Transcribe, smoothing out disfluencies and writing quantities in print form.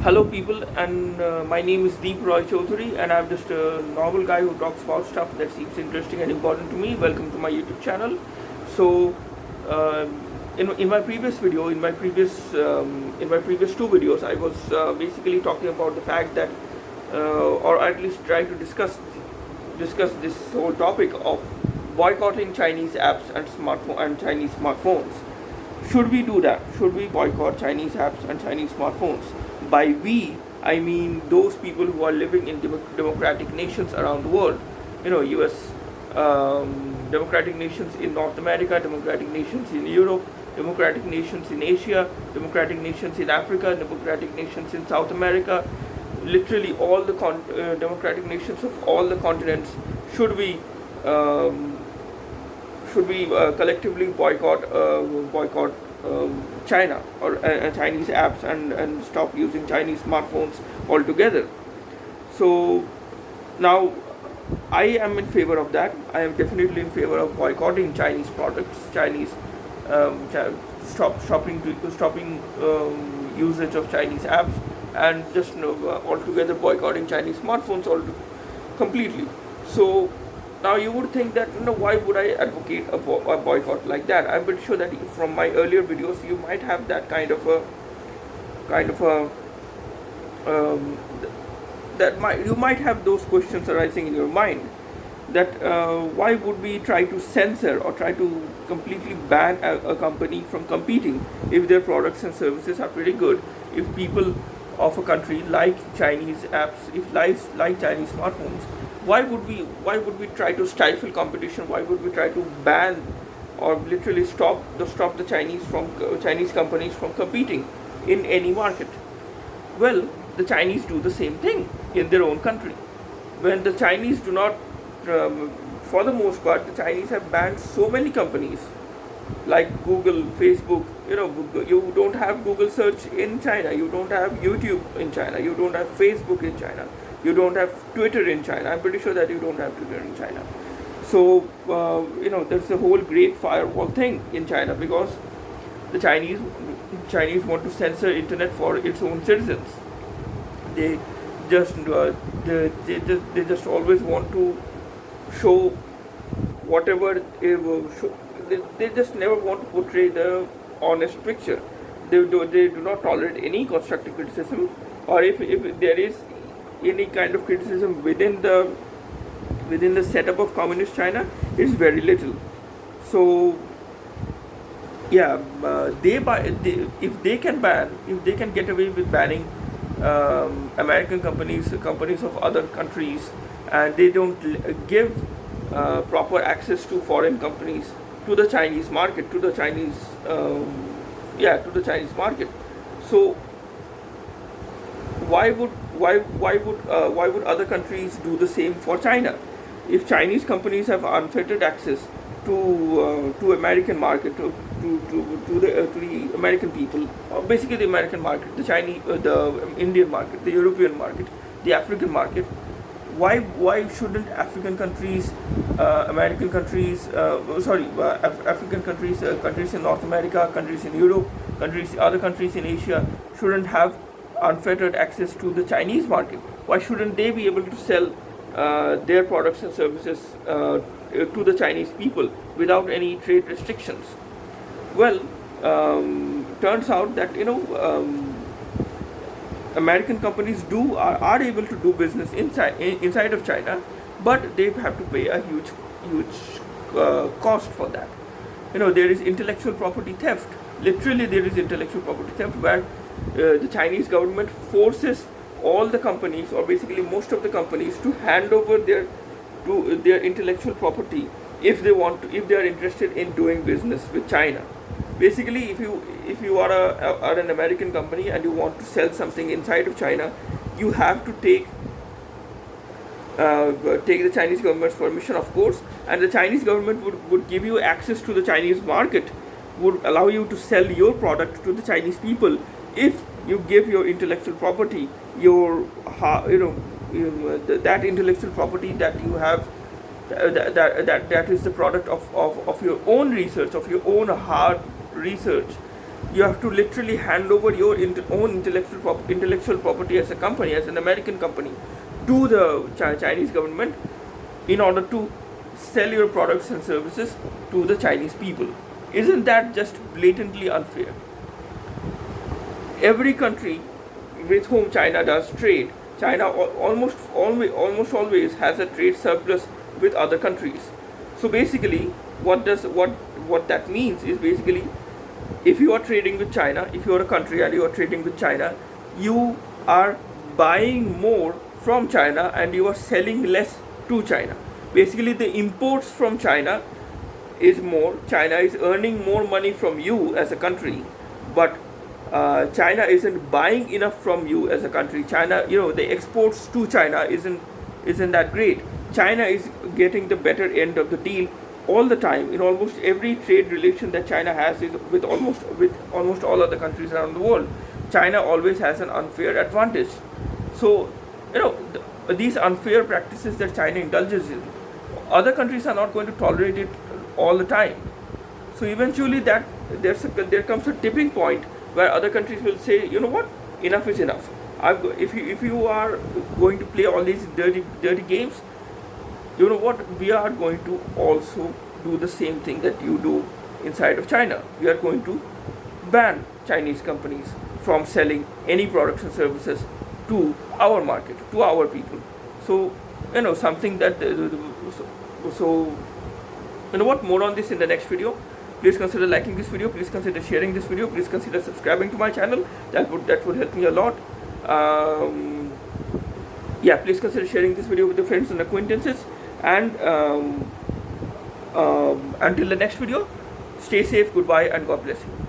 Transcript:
Hello, people, and my name is Deep Roy Chaudhary, and I'm just a normal guy who talks about stuff that seems interesting and important to me. Welcome to my YouTube channel. So, uh, in my previous video, in my previous two videos, I was basically talking about the fact that, or at least trying to discuss this whole topic of boycotting Chinese apps and Chinese smartphones. Should we do that? Should we boycott Chinese apps and Chinese smartphones? By we, I mean those people who are living in democratic nations around the world. US, democratic nations in North America, democratic nations in Europe, democratic nations in Asia, democratic nations in Africa, democratic nations in South America. Literally all the democratic nations of all the continents. Should we um, collectively boycott China or Chinese apps and stop using Chinese smartphones altogether? So now I am in favor of that. I am definitely in favor of boycotting Chinese products, Chinese stopping usage of Chinese apps, and just altogether boycotting Chinese smartphones completely. So now you would think that why would I advocate a boycott like that? I'm pretty sure that from my earlier videos you might have that kind of a um, you might have those questions arising in your mind, that why would we try to censor or try to completely ban a company from competing if their products and services are pretty good, if people of a country like Chinese apps, if like Chinese smartphones, why would we try to stifle competition? Why would we try to ban or literally stop the Chinese companies from competing in any market? Well, the Chinese do the same thing in their own country. When the Chinese do not, for the most part, the Chinese have banned so many companies like Google, Facebook. You don't have Google search in China. You don't have YouTube in China. You don't have Facebook in China. You don't have Twitter in China. I'm pretty sure that you don't have Twitter in China. So there's a whole great firewall thing in China because the Chinese want to censor internet for its own citizens. They just they just always want to show whatever they just never want to portray the honest picture. They do not tolerate any constructive criticism, or if there is any kind of criticism within the setup of communist China, it's very little. So yeah, if they can get away with banning American companies of other countries, and they don't give proper access to foreign companies to the Chinese market, to the Chinese market. So why would other countries do the same for China? If Chinese companies have unfettered access to American market, to the American people, or basically the American market, the Chinese, the Indian market, the European market, the African market, why shouldn't African countries, American countries, African countries, countries in North America, countries in Europe, other countries in Asia shouldn't have unfettered access to the Chinese market? Why shouldn't they be able to sell their products and services to the Chinese people without any trade restrictions? Well, turns out that American companies are able to do business inside of China, but they have to pay a huge cost for that. There is intellectual property theft. Literally, there is intellectual property theft where the Chinese government forces all the companies, or basically most of the companies, to hand over their intellectual property if they are interested in doing business with China. Basically, if you are an American company and you want to sell something inside of China, you have to take the Chinese government's permission, of course, and the Chinese government would give you access to the Chinese market, would allow you to sell your product to the Chinese people if you give your intellectual property, that intellectual property that you have, that is the product of your own research, of your own hard research, You have to literally hand over your own intellectual property as a company, as an American company, to the Chinese government in order to sell your products and services to the Chinese people. Isn't that just blatantly unfair? Every country with whom China does trade, China almost always has a trade surplus with other countries. So basically, what that means is basically, if you are trading with China, if you are a country and you are trading with China, you are buying more from China and you are selling less to China. Basically, the imports from China is more. China is earning more money from you as a country, but China isn't buying enough from you as a country. China, the exports to China isn't that great. China is getting the better end of the deal all the time in almost every trade relation that China has is with almost all other countries around the world. China always has an unfair advantage. So, these unfair practices that China indulges in, other countries are not going to tolerate it all the time. So eventually, there comes a tipping point where other countries will say, you know what, enough is enough. If you are going to play all these dirty games, you know what, we are going to also do the same thing that you do inside of China. We are going to ban Chinese companies from selling any products and services to our market, to our people. So, something that so what, more on this in the next video. Please consider liking this video, please consider sharing this video, please consider subscribing to my channel. That would help me a lot. Please consider sharing this video with your friends and acquaintances. And until the next video, stay safe, goodbye, and God bless you.